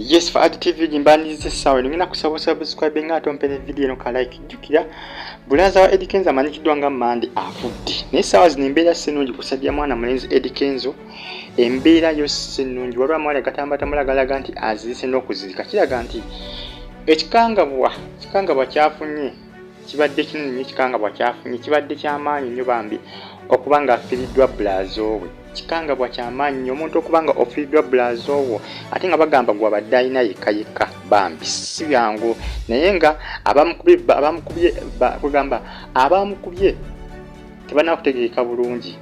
Yes, for TV jimbanize sawa ngina kusaba subscribe nga tompene video no ka like jukira bulaza wa Eddie Kenzo amanyikidwa nga Mande afudde ne sawa zinembeera senungi kusajja mwana mulenzi Eddie Kenzo embeera yo senungi walwa mwale katamba tamulagalaga nti azise n'okuzirika kiraga nti ekikangabwa kyafunye kibadde kinene ekikangabwa kyafunye kibadde kyamaanyi nnyo bambi okubanga afiriddwa blazowe kikangabwa kyamaanyi omuntu okubanga ofiriddwa blazowo ate nga bagamba gwa badayina yekka bambi si byangu naye nga abamukubye tebanakutegeeka bulungi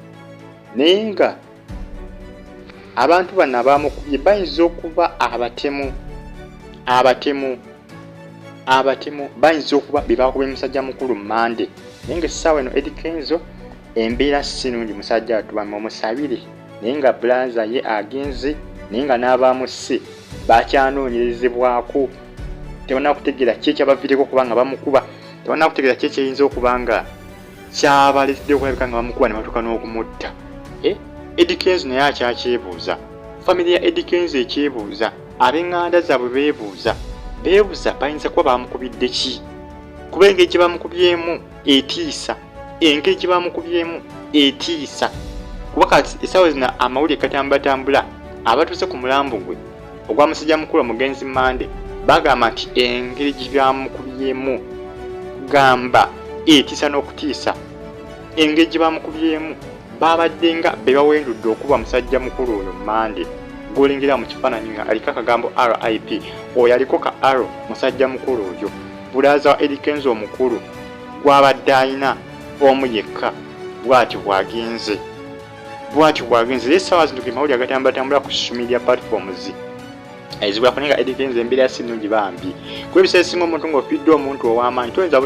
naye nga abantu bano abamukubye bayinza okuba abatemu bayinza okuba bebakubye musajja mukulu Mande naye nga essaawa eno Eddie Kenzo embeera sinungi musajja atubamu omusabire naye nga blaza ye agenze naye nga n'abamuse bakyanoonyerezebwako tebanakutegeera ki ekyabaviireko kubanga bamukuba tebanakutegeera ki ekyeyinza okubanga kyabaleetedde okulabika nga bamukuba ne batuuka n'okumutta Eddie Kenzo naye akyakyebuuza famire ya Eddie Kenzo ekyebuuza ab'eŋŋanda zaabwe beebuuza bayinza kuba bamukubidde ki kuba engeri gye bamukubyemu etiisa kuba kati essaawa zino amawulire gatambulatambula abatuuse ku mulambo gwe ogwa musajja mukulu omugenzi Mande bagamba nti engeri gye bamukubyemu gamba etiisa n'okutiisa engeri gye bamukubyemu babadde nga bebawendudde okuba musajja mukulu oyo Mande gwolengera mu kifaananyi aliko akagambo RIP oyo aliko ka R musajja mukulu oyo bulaza wa Eddie Kenzo omukulu gwabadde ayina omu yekka bw'atyo bwagenze essaawa zino ge mawulire agatambulatambula ku social media platforms ezibula kuninga Eddie Kenzo embeera ya sinungi bambi kuba ebiseera ebisinga omuntu ng'ofiddwa omuntu ow'amaanyi toyinza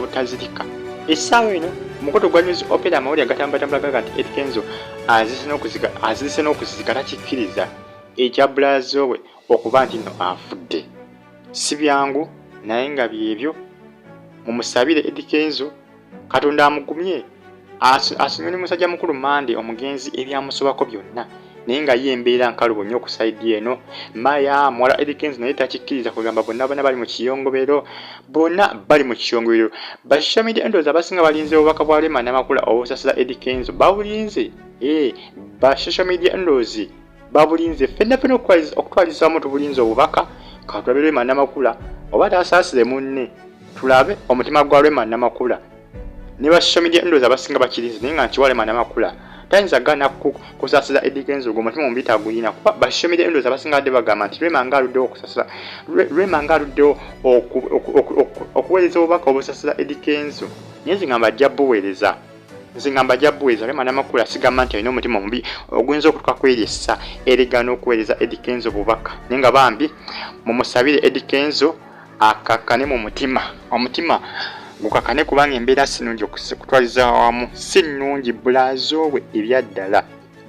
butazirika essaawa eno mukoto gwa news opera amawulire agatambulatambula gaga nti Eddie Kenzo azise n'okuzirika takikkiriza ekya bulazo we okuba nti nno afudde si byangu naye nga byebyo mumusabire Eddie Kenzo Katonda amugumye asonyiwe musajja mukulu Mande omugenzi ebyamusobako byonna naye nga ye embeera nkalubo nnyo ku sayidi eno maya mwala Eddie Kenzo naye takikkiriza kugamba bonna bali mu kiyongobero ba social media endowooza abasinga balinze obubaka bwa Rema Namakula obusasira Eddie Kenzo babulinze ba social media endowoozi babulinze fenna okutwalizamu tubulinze obubaka katulabe Rema Namakula oba tasaasire munne tulabe omutima gwa Rema Namakula ne ba social media endowooza abasinga bakirinze naye nga nkiwa Rema Namakula tayinza gana kusaasira Eddie Kenzo gwe omutima mubi tagulina kuba ba social media endowooza abasinga badde bagamba nti Rema ngaaluddewo okusasira Rema ngaaluddewo okuweereza obubaka obusasira Eddie Kenzo naye nzingamba ajja buweereza Rema Namakula sigamba nti alina omutima omubi oguyinza okutuuka kweyesa eregaana okuweereza Eddie Kenzo bubaka naye nga bambi mumusabire Eddie Kenzo akakkane mu omutima gukakane kubanga embeera sinungi okutwaliza wamu sinungi bulazowe ebyaddala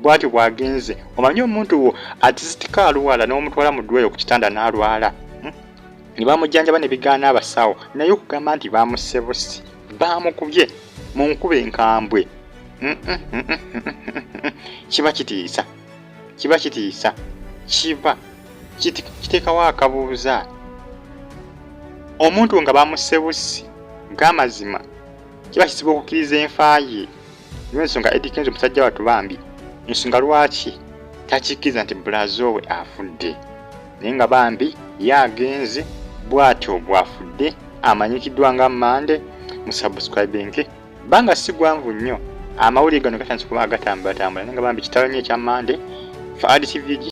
bwatyo bwagenze omanyi omuntu wo atizitika alwala n'omutwala mu ddwaliro ku kitanda n'alwala ne bamujjanjaba ne bigaana abasawo naye okugamba nti bamusebusi bamukubye mu nkuba enkambwe kiba kitiisa kiteekawo akabuuza omuntu nga bamusebusi ng'amazima kiba kisiba okukkiriza enfa ye niyo ensonga Eddie Kenzo musajja watu bambi ensonga lwaki takikkiriza nti bulazowe afudde naye nga bambi yagenze bw'atyo bwafudde amanyikiddwa nga Mande musubscribinge banga si gwanvu nnyo amawulire gano gatandise kuba agatambulatambula naye nga bambi kitalo nnyo ekya Mande fa TV